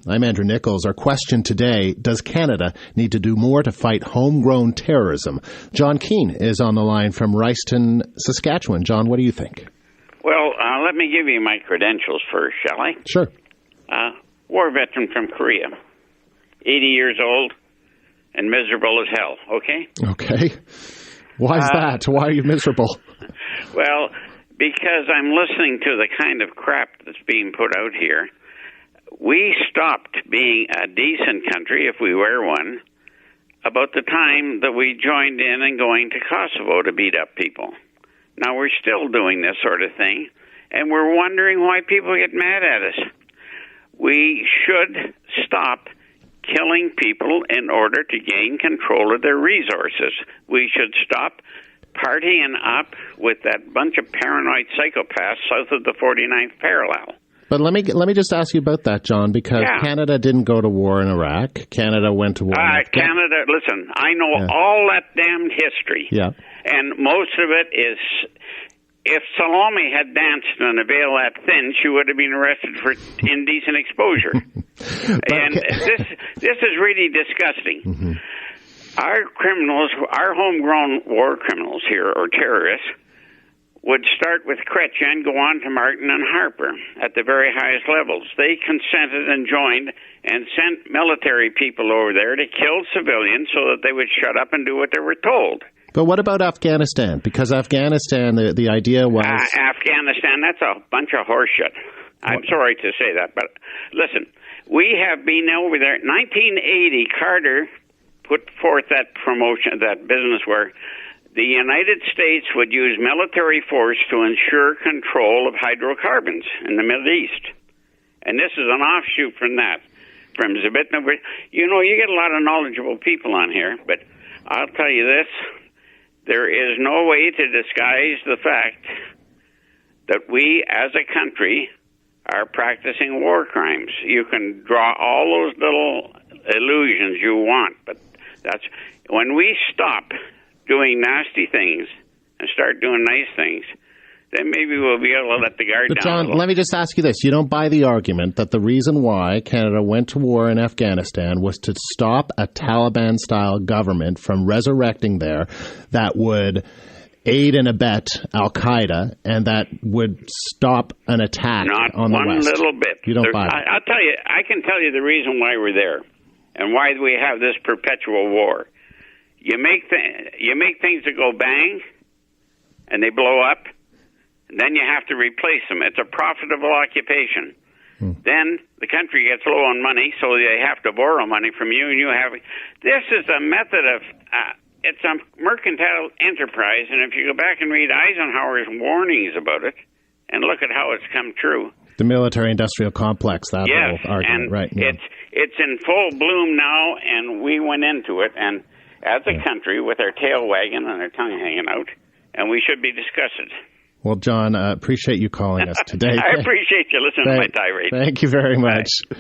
I'm Andrew Nichols. Our question today, does Canada need to do more to fight homegrown terrorism? John Keane is on the line from Ricetown, Saskatchewan. John, what do you think? Well, let me give you my credentials first, shall I? Sure. War veteran from Korea, 80 years old, and miserable as hell, okay? Okay. Why is that? Why are you miserable? Well, because I'm listening to the kind of crap that's being put out here. We stopped being a decent country, if we were one, about the time that we joined in and going to Kosovo to beat up people. Now, we're still doing this sort of thing, and we're wondering why people get mad at us. We should stop killing people in order to gain control of their resources. We should stop partying up with that bunch of paranoid psychopaths south of the 49th parallel. But let me just ask you about that, John, because Canada didn't go to war in Iraq. Canada went to war in Afghanistan. Canada, listen, I know all that damned history. Yeah. And most of it is, if Salome had danced on a veil that thin, she would have been arrested for indecent exposure. And this is really disgusting. Mm-hmm. Our criminals, our homegrown war criminals here, or terrorists, would start with Chrétien and go on to Martin and Harper at the very highest levels. They consented and joined and sent military people over there to kill civilians so that they would shut up and do what they were told. But what about Afghanistan? Because Afghanistan, the idea was... Afghanistan, that's a bunch of horseshit. I'm sorry to say that, but listen, we have been over there. 1980, Carter put forth that promotion, that business where the United States would use military force to ensure control of hydrocarbons in the Middle East. And this is an offshoot from that, from Zabitna. You know, you get a lot of knowledgeable people on here, but I'll tell you this, there is no way to disguise the fact that we, as a country, are practicing war crimes. You can draw all those little illusions you want, but that's when we stop doing nasty things and start doing nice things, then maybe we'll be able to let the guard down. John, let me just ask you this. You don't buy the argument that the reason why Canada went to war in Afghanistan was to stop a Taliban-style government from resurrecting there that would aid and abet Al-Qaeda and that would stop an attack on the West? Not one little bit. You don't buy it. I'll tell you, I can tell you the reason why we're there and why we have this perpetual war. You make things that go bang, and they blow up, and then you have to replace them. It's a profitable occupation. Then the country gets low on money, so they have to borrow money from you, and you have... This is a method of... it's a mercantile enterprise, and if you go back and read Eisenhower's warnings about it, and look at how it's come true... The military-industrial complex, that whole argument, and right? Yeah. It's in full bloom now, and we went into it, and... as a country with our tail wagging and our tongue hanging out, and we should be disgusted. Well, John, appreciate you calling us today. I appreciate you listening to my tirade. Thank you very much. Bye.